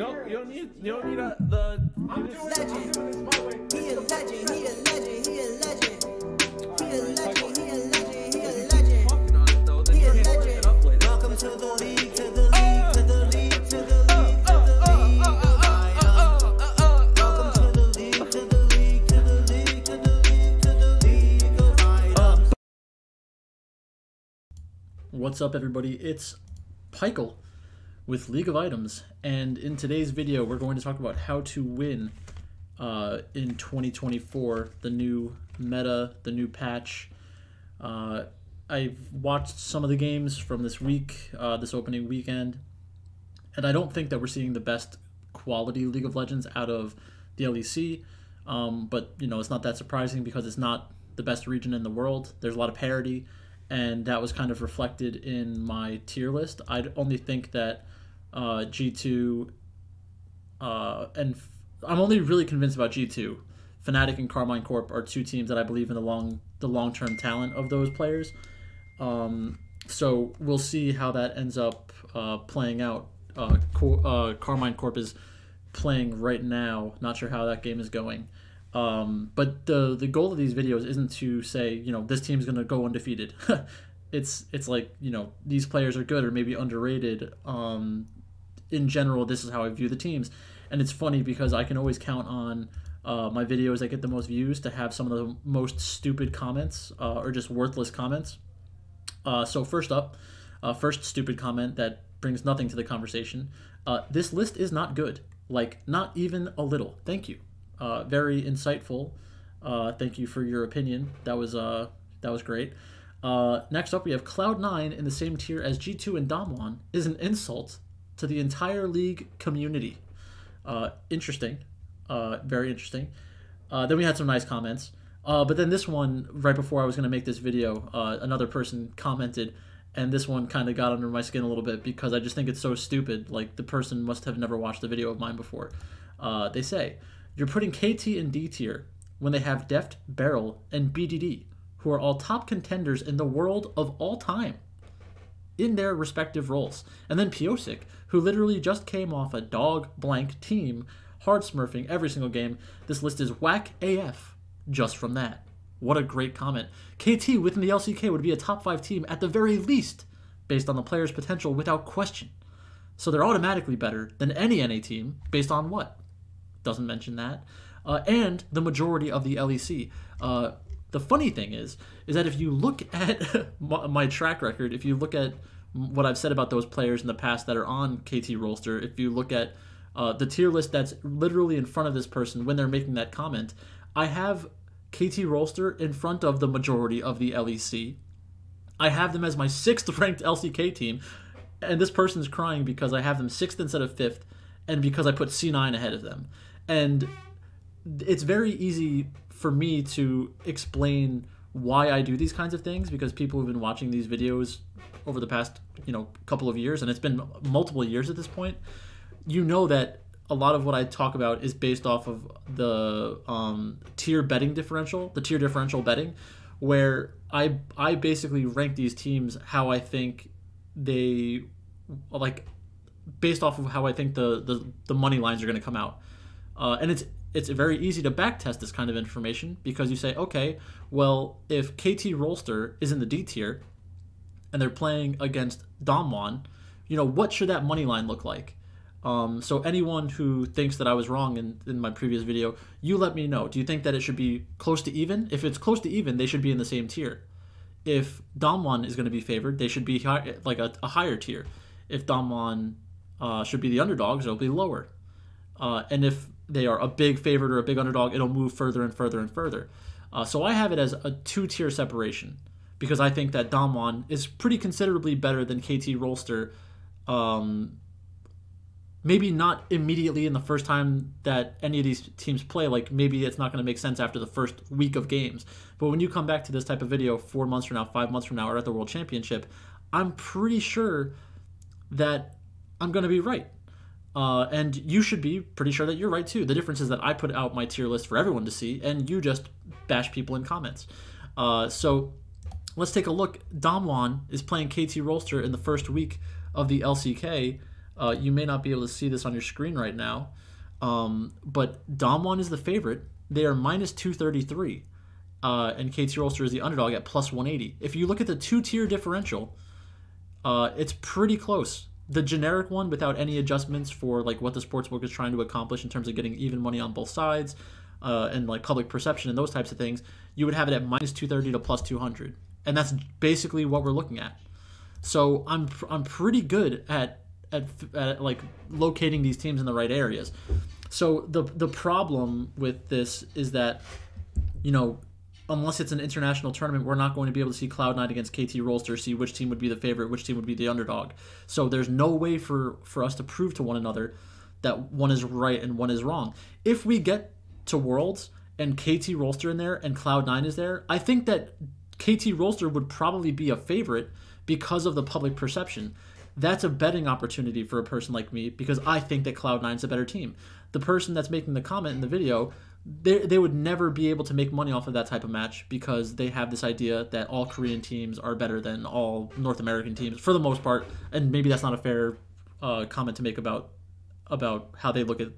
No, you don't need the. I'm doing this my way. He a legend, he a legend, he a legend. He a legend, he a legend, he a legend. Talking on it though, then He a you can't bring it legend. up later. Welcome to the league, to the league, to the league, to the league, to the league of items. Welcome to the league, to the league, to the league, to the league, to the league of items. What's up, everybody? It's Pikel with League of Items, and in today's video we're going to talk about how to win in 2024, the new meta, the new patch. I've watched some of the games from this week, this opening weekend, and I don't think that we're seeing the best quality League of Legends out of the LEC, but you know, it's not that surprising because it's not the best region in the world. There's a lot of parity, and that was kind of reflected in my tier list. I only think that G2 and I'm only really convinced about G2. Fnatic and Carmine Corp are two teams that I believe in the long-term talent of those players. So we'll see how that ends up playing out. Carmine Corp is playing right now. Not sure how that game is going. But the goal of these videos isn't to say, you know, this team's gonna go undefeated. It's like, you know, these players are good or maybe underrated. In general, this is how I view the teams, and it's funny because I can always count on my videos that get the most views to have some of the most stupid comments or just worthless comments. So first up, first stupid comment that brings nothing to the conversation. This list is not good, like not even a little. Thank you. Very insightful. Thank you for your opinion. That was great. Next up, we have Cloud9 in the same tier as G2 and Damwon is an insult to the entire league community. Interesting. Very interesting. Then we had some nice comments. But then this one, right before I was going to make this video, another person commented, and this one kind of got under my skin a little bit because I just think it's so stupid. Like, the person must have never watched a video of mine before. They say, you're putting KT in D tier when they have Deft, Beryl, and BDD, who are all top contenders in the world of all time in their respective roles. And then Piosik, who literally just came off a dog blank team, hard smurfing every single game. This list is whack AF just from that. What a great comment. KT within the LCK would be a top 5 team at the very least, based on the player's potential without question. So they're automatically better than any NA team, based on what? Doesn't mention that. And the majority of the LEC. The funny thing is that if you look at my track record, if you look at what I've said about those players in the past that are on KT Roster, if you look at the tier list that's literally in front of this person when they're making that comment, I have KT Roster in front of the majority of the LEC. I have them as my 6th ranked LCK team, and this person's crying because I have them 6th instead of 5th, and because I put C9 ahead of them. And it's very easy for me to explain why I do these kinds of things, because people have been watching these videos over the past, you know, couple of years, and it's been multiple years at this point. You know that a lot of what I talk about is based off of the tier betting differential, the tier differential betting, where I basically rank these teams how I think they, like, based off of how I think the money lines are going to come out. And it's very easy to backtest this kind of information because you say, okay, well, if KT Roster is in the D tier and they're playing against Damwon, you know, what should that money line look like? So anyone who thinks that I was wrong in my previous video, you let me know. Do you think that it should be close to even? If it's close to even, they should be in the same tier. If Damwon is going to be favored, they should be like a higher tier. If Damwon should be the underdogs, it'll be lower. And if they are a big favorite or a big underdog, it'll move further and further and further. So I have it as a 2-tier separation because I think that Damwon is pretty considerably better than KT Roster. Maybe not immediately in the first time that any of these teams play. Like, maybe it's not going to make sense after the first week of games. But when you come back to this type of video 4 months from now, 5 months from now, or at the World Championship, I'm pretty sure that I'm going to be right. And you should be pretty sure that you're right too. The difference is that I put out my tier list for everyone to see, and you just bash people in comments. So let's take a look. Damwon is playing KT Roster in the first week of the LCK. You may not be able to see this on your screen right now, but Damwon is the favorite. They are minus 233, and KT Rolster is the underdog at plus 180. If you look at the two-tier differential, it's pretty close. The generic one, without any adjustments for like what the sportsbook is trying to accomplish in terms of getting even money on both sides, and like public perception and those types of things, you would have it at minus 230 to plus 200, and that's basically what we're looking at. So I'm pretty good at like locating these teams in the right areas. So the problem with this is that, you know, unless it's an international tournament, we're not going to be able to see Cloud9 against KT Rolster, see which team would be the favorite, which team would be the underdog. So there's no way for us to prove to one another that one is right and one is wrong. If we get to Worlds and KT Rolster in there and Cloud9 is there, I think that KT Rolster would probably be a favorite because of the public perception. That's a betting opportunity for a person like me because I think that Cloud9 is a better team. The person that's making the comment in the video, they would never be able to make money off of that type of match because they have this idea that all Korean teams are better than all North American teams for the most part, and maybe that's not a fair comment to make about how they look at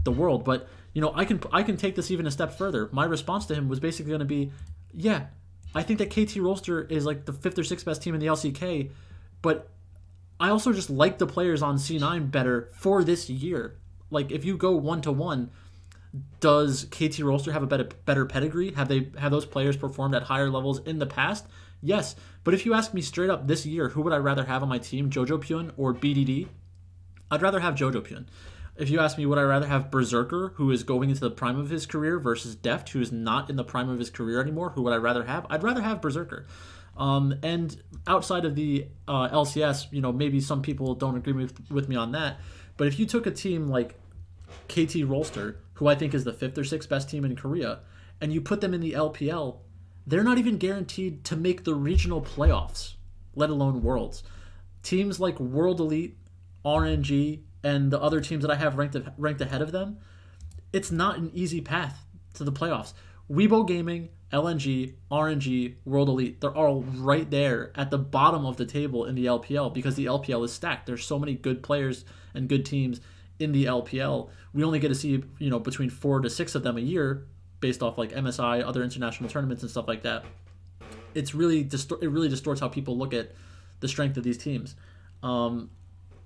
the world. But you know, I can take this even a step further. My response to him was basically going to be, yeah, I think that KT Rolster is like the 5th or 6th best team in the LCK, but I also just like the players on C9 better for this year. Like if you go 1-to-1, does KT Rolster have a better pedigree? Have those players performed at higher levels in the past? Yes. But if you ask me straight up this year, who would I rather have on my team, Jojo Pyun or BDD? I'd rather have Jojo Pyun. If you ask me, would I rather have Berserker, who is going into the prime of his career, versus Deft, who is not in the prime of his career anymore, who would I rather have? I'd rather have Berserker. And outside of the LCS, you know, maybe some people don't agree with me on that, but if you took a team like KT Rolster, who I think is the 5th or 6th best team in Korea, and you put them in the LPL, they're not even guaranteed to make the regional playoffs, let alone Worlds. Teams like World Elite, RNG, and the other teams that I have ranked ahead of them, it's not an easy path to the playoffs. Weibo Gaming, LNG, RNG, World Elite, they're all right there at the bottom of the table in the LPL because the LPL is stacked. There's so many good players and good teams in the LPL. We only get to see, you know, between 4 to 6 of them a year based off like MSI, other international tournaments and stuff like that. It really distorts how people look at the strength of these teams.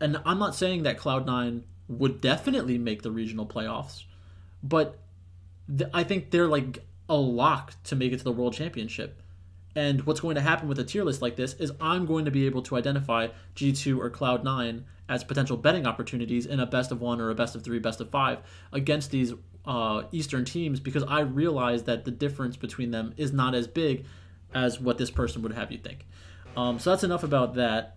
And I'm not saying that Cloud9 would definitely make the regional playoffs, but I think they're like a lock to make it to the World Championship. And what's going to happen with a tier list like this is I'm going to be able to identify G2 or Cloud9 as potential betting opportunities in a best of 1 or a best of 3, best of 5 against these Eastern teams because I realize that the difference between them is not as big as what this person would have you think. So that's enough about that.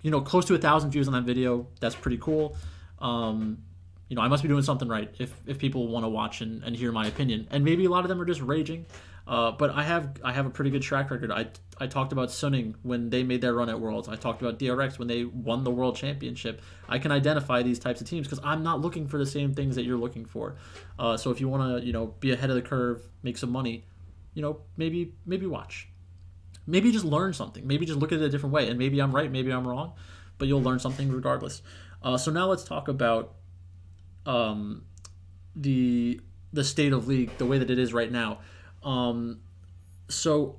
You know, close to 1,000 views on that video. That's pretty cool. You know, I must be doing something right if people want to watch and hear my opinion. And maybe a lot of them are just raging. But I have a pretty good track record. I talked about Suning when they made their run at Worlds. I talked about DRX when they won the World Championship. I can identify these types of teams because I'm not looking for the same things that you're looking for. So if you want to, you know, be ahead of the curve, make some money, you know, maybe watch. Maybe just learn something. Maybe just look at it a different way. And maybe I'm right, maybe I'm wrong, but you'll learn something regardless. So now let's talk about the state of League, the way that it is right now. So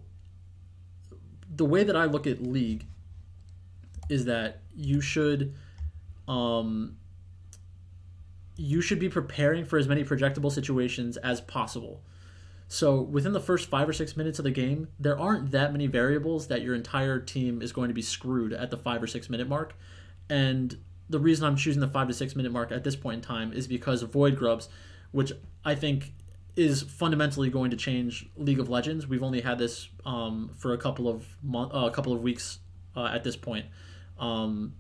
the way that I look at League is that you should be preparing for as many projectable situations as possible. So within the first 5 or 6 minutes of the game, there aren't that many variables that your entire team is going to be screwed at the 5 or 6 minute mark. And the reason I'm choosing the 5 to 6 minute mark at this point in time is because of Void Grubs, which I think is fundamentally going to change League of Legends. We've only had this for a couple of weeks at this point, and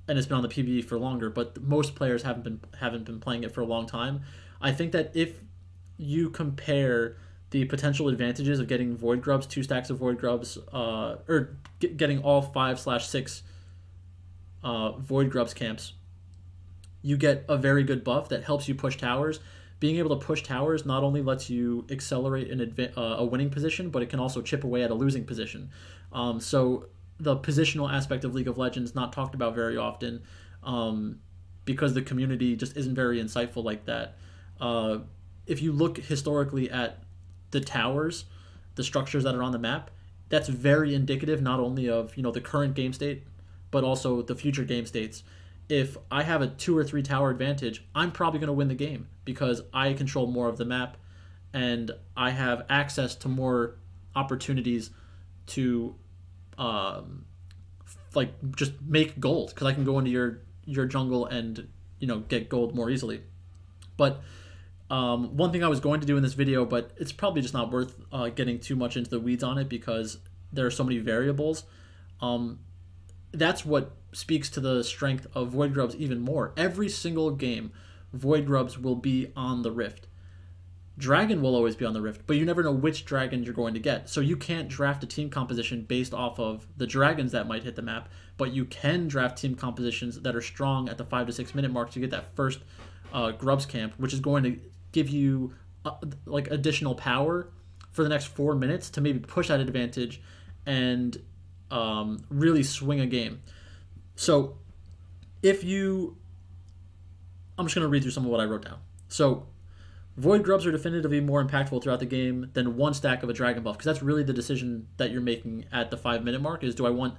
it's been on the PvE for longer. But most players haven't been playing it for a long time. I think that if you compare the potential advantages of getting Void Grubs, 2 stacks of Void Grubs, or getting all 5/6 Void Grubs camps, you get a very good buff that helps you push towers. Being able to push towers not only lets you accelerate a winning position, but it can also chip away at a losing position. So the positional aspect of League of Legends not talked about very often, because the community just isn't very insightful like that. If you look historically at the towers, the structures that are on the map, that's very indicative not only of the current game state, but also the future game states. If I have a 2 or 3 tower advantage, I'm probably going to win the game because I control more of the map and I have access to more opportunities to just make gold, because I can go into your jungle and get gold more easily. But one thing I was going to do in this video, but it's probably just not worth getting too much into the weeds on it because there are so many variables. That's what speaks to the strength of Void Grubs even more. Every single game, Void Grubs will be on the Rift. Dragon will always be on the Rift, but you never know which dragon you're going to get. So you can't draft a team composition based off of the dragons that might hit the map, but you can draft team compositions that are strong at the 5 to 6 minute mark to get that first Grubs camp, which is going to give you additional power for the next 4 minutes to maybe push that advantage and really swing a game. So I'm just going to read through some of what I wrote down. So Void Grubs are definitively more impactful throughout the game than one stack of a dragon buff, because that's really the decision that you're making at the 5 minute mark is, do I want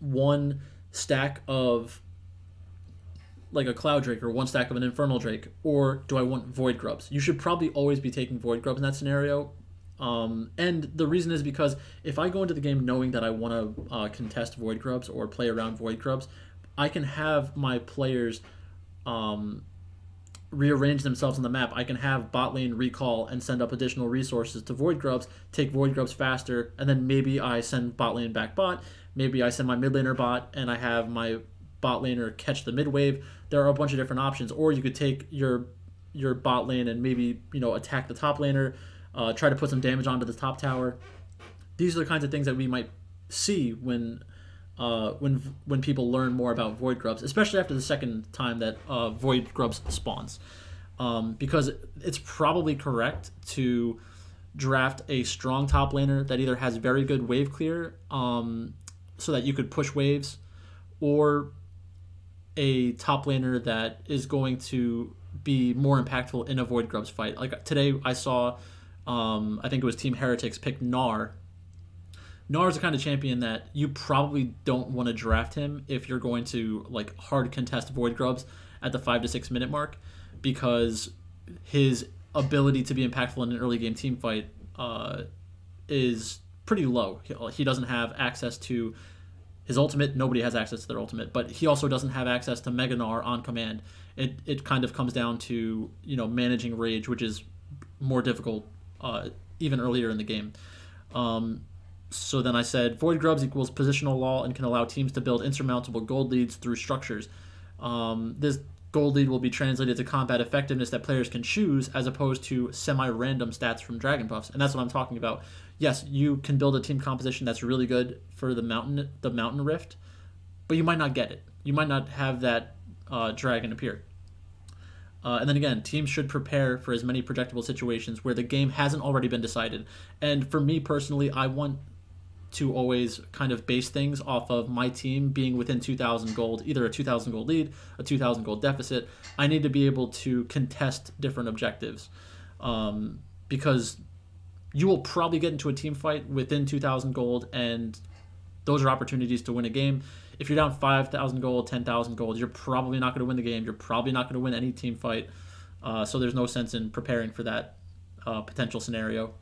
one stack of a Cloud Drake or one stack of an Infernal Drake, or do I want Void Grubs? You should probably always be taking Void Grubs in that scenario. And the reason is because if I go into the game knowing that I want to contest Void Grubs or play around Void Grubs, I can have my players rearrange themselves on the map. I can have bot lane recall and send up additional resources to Void Grubs, take Void Grubs faster, and then maybe I send bot lane back bot, maybe I send my mid laner bot and I have my bot laner catch the mid wave. There are a bunch of different options. Or you could take your bot lane and maybe attack the top laner, try to put some damage onto the top tower. These are the kinds of things that we might see when people learn more about Void Grubs, especially after the second time that Void Grubs spawns, because it's probably correct to draft a strong top laner that either has very good wave clear, so that you could push waves, or a top laner that is going to be more impactful in a Void Grubs fight. Like today I saw, I think it was Team Heretics pick Gnar. Gnar is the kind of champion that you probably don't want to draft him if you're going to hard contest Void Grubs at the 5 to 6 minute mark, because his ability to be impactful in an early game team fight is pretty low. He doesn't have access to his ultimate. Nobody has access to their ultimate, but he also doesn't have access to Mega Gnar on command. It kind of comes down to managing rage, which is more difficult even earlier in the game. So then I said, Void Grubs equals positional law and can allow teams to build insurmountable gold leads through structures. This gold lead will be translated to combat effectiveness that players can choose, as opposed to semi-random stats from dragon buffs. And that's what I'm talking about. Yes, you can build a team composition that's really good for the mountain rift, but you might not get it. You might not have that dragon appear. And then again, teams should prepare for as many projectable situations where the game hasn't already been decided. And for me personally, I want to always kind of base things off of my team being within 2,000 gold, either a 2,000 gold lead, a 2,000 gold deficit. I need to be able to contest different objectives, because you will probably get into a team fight within 2,000 gold, and those are opportunities to win a game. If you're down 5,000 gold, 10,000 gold, you're probably not going to win the game. You're probably not going to win any team fight. So there's no sense in preparing for that potential scenario.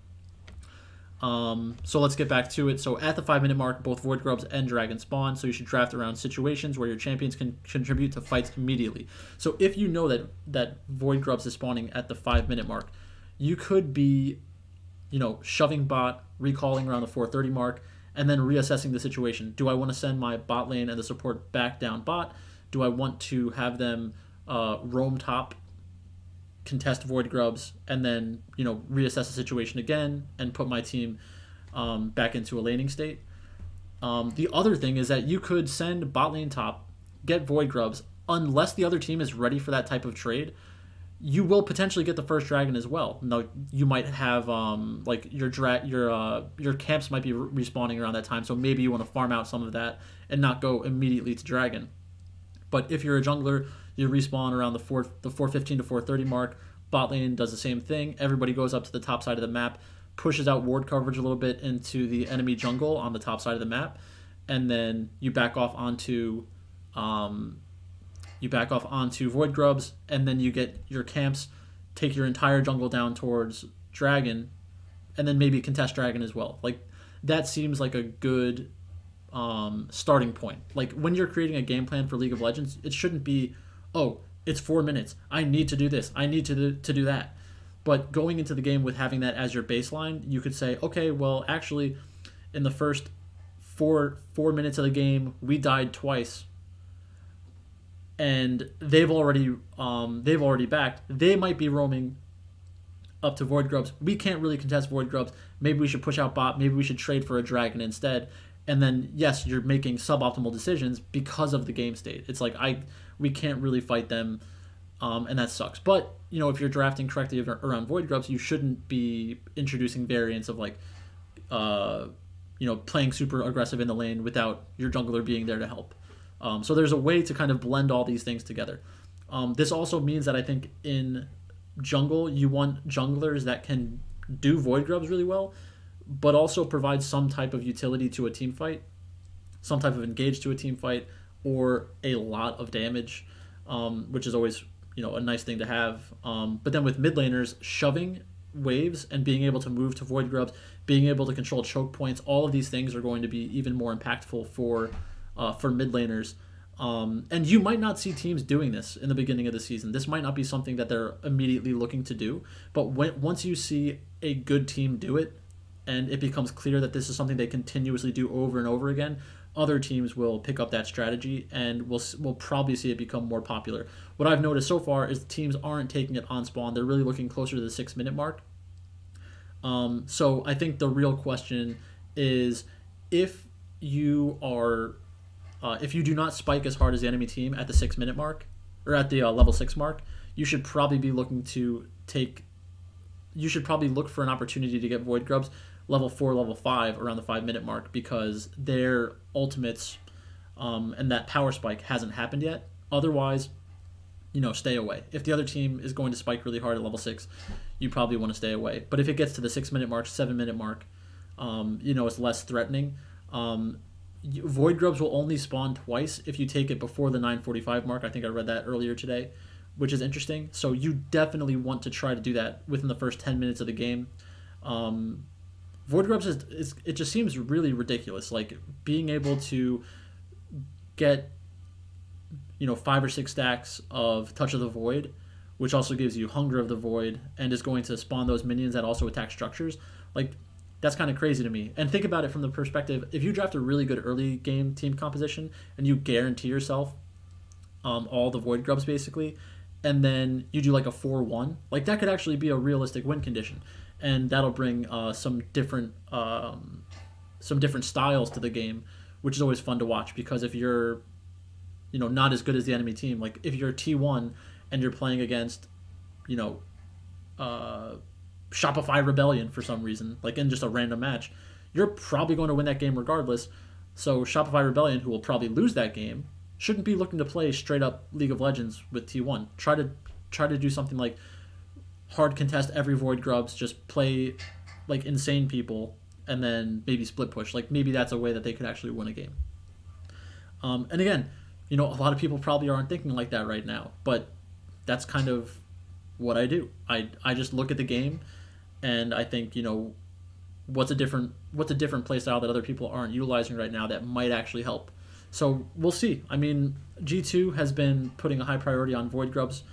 So let's get back to it. So at the 5 minute mark, both Void Grubs and Dragon spawn. So you should draft around situations where your champions can contribute to fights immediately. So if you know that Void Grubs is spawning at the 5 minute mark, you could be, shoving bot, recalling around the 4:30 mark, and then reassessing the situation. Do I want to send my bot lane and the support back down bot? Do I want to have them roam top, contest Void Grubs, and then reassess the situation again and put my team back into a laning state? The other thing is that you could send bot lane top, get Void Grubs, unless the other team is ready for that type of trade. you will potentially get the first dragon as well. No, you might have like your camps might be respawning around that time, so maybe you want to farm out some of that and not go immediately to dragon. But if you're a jungler, you respawn around the 415 to 430 mark. Bot lane does the same thing. Everybody goes up to the top side of the map, pushes out ward coverage a little bit into the enemy jungle on the top side of the map, and then you back off onto Void Grubs, and then you get your camps, take your entire jungle down towards dragon, and then maybe contest dragon as well. Like, that seems like a good starting point. Like, when you're creating a game plan for League of Legends, it shouldn't be, oh, it's 4 minutes, I need to do this, I need to do that. But going into the game with having that as your baseline, you could say, okay, well, actually, in the first four minutes of the game, we died twice, and they've already backed. They might be roaming up to Void Grubs. We can't really contest Void Grubs. Maybe we should push out bot. Maybe we should trade for a dragon instead. And then, yes, you're making suboptimal decisions because of the game state. It's like, we can't really fight them, and that sucks. But, you know, if you're drafting correctly around Void Grubs, you shouldn't be introducing variants of, like, you know, playing super aggressive in the lane without your jungler being there to help. So there's a way to kind of blend all these things together. This also means that I think in jungle, you want junglers that can do Void Grubs really well, but also provide some type of utility to a team fight, some type of engage to a team fight, or a lot of damage, which is always, you know, a nice thing to have. But then with mid laners, shoving waves and being able to move to Void Grubs, being able to control choke points, all of these things are going to be even more impactful for mid laners. And you might not see teams doing this in the beginning of the season. This might not be something that they're immediately looking to do, but once you see a good team do it, and it becomes clear that this is something they continuously do over and over again, other teams will pick up that strategy, and we'll probably see it become more popular. What I've noticed so far is teams aren't taking it on spawn. They're really looking closer to the 6 minute mark. So I think the real question is, if you do not spike as hard as the enemy team at the 6 minute mark, or at the level 6 mark, you should probably be looking to look for an opportunity to get Void Grubs level 4, level 5 around the 5 minute mark, because their ultimates and that power spike hasn't happened yet. Otherwise, you know, stay away. If the other team is going to spike really hard at level 6, you probably want to stay away. But if it gets to the 6 minute mark, 7 minute mark, you know, it's less threatening. Void Grubs will only spawn twice if you take it before the 9:45 mark. I think I read that earlier today, which is interesting. So you definitely want to try to do that within the first 10 minutes of the game. Void Grubs it just seems really ridiculous. Like, being able to get, you know, 5 or 6 stacks of Touch of the Void, which also gives you Hunger of the Void, and is going to spawn those minions that also attack structures. Like, that's kind of crazy to me. And think about it from the perspective, if you draft a really good early game team composition and you guarantee yourself all the Void Grubs basically, and then you do like a 4-1, like, that could actually be a realistic win condition. And that'll bring some different styles to the game, which is always fun to watch. Because if you're, you know, not as good as the enemy team, like if you're T1 and you're playing against, you know, Shopify Rebellion for some reason, like in just a random match, you're probably going to win that game regardless. So Shopify Rebellion, who will probably lose that game, shouldn't be looking to play straight up League of Legends with T1. Try to do something like hard contest every Void Grubs, just play like insane people, and then maybe split push. Like, maybe that's a way that they could actually win a game. And again, you know, a lot of people probably aren't thinking like that right now, but that's kind of what I do. I just look at the game, and I think, you know, what's a different play style that other people aren't utilizing right now that might actually help. So we'll see. I mean, G2 has been putting a high priority on Void Grubs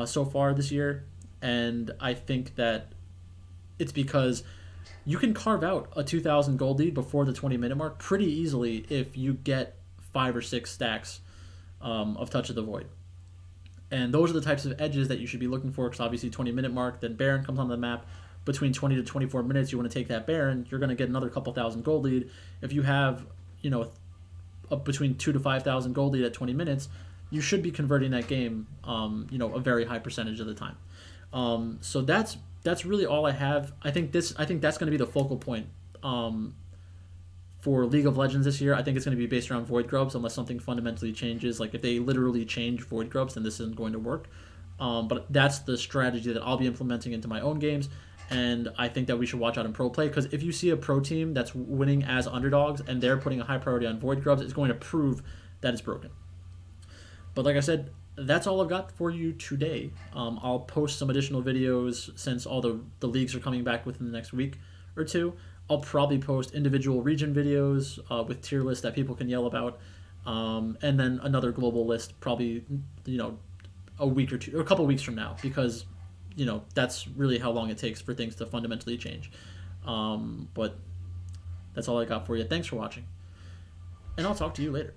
so far this year, and I think that it's because you can carve out a 2,000 gold lead before the 20-minute mark pretty easily if you get 5 or 6 stacks of Touch of the Void. And those are the types of edges that you should be looking for, because obviously 20-minute mark, then Baron comes on the map. Between 20 to 24 minutes, you want to take that Baron, you're going to get another couple thousand gold lead. If you have, you know, between 2 to 5,000 gold lead at 20 minutes, you should be converting that game, a very high percentage of the time. So that's really all I have. I think that's going to be the focal point for League of Legends this year. I think it's going to be based around Void Grubs, unless something fundamentally changes. Like if they literally change Void Grubs, then this isn't going to work. But that's the strategy that I'll be implementing into my own games, and I think that we should watch out in pro play, because if you see a pro team that's winning as underdogs and they're putting a high priority on Void Grubs, it's going to prove that it's broken. But like I said, that's all I've got for you today. I'll post some additional videos since all the leagues are coming back within the next week or two. I'll probably post individual region videos with tier lists that people can yell about, and then another global list probably, a week or two, or a couple weeks from now, because, that's really how long it takes for things to fundamentally change. But that's all I got for you. Thanks for watching, and I'll talk to you later.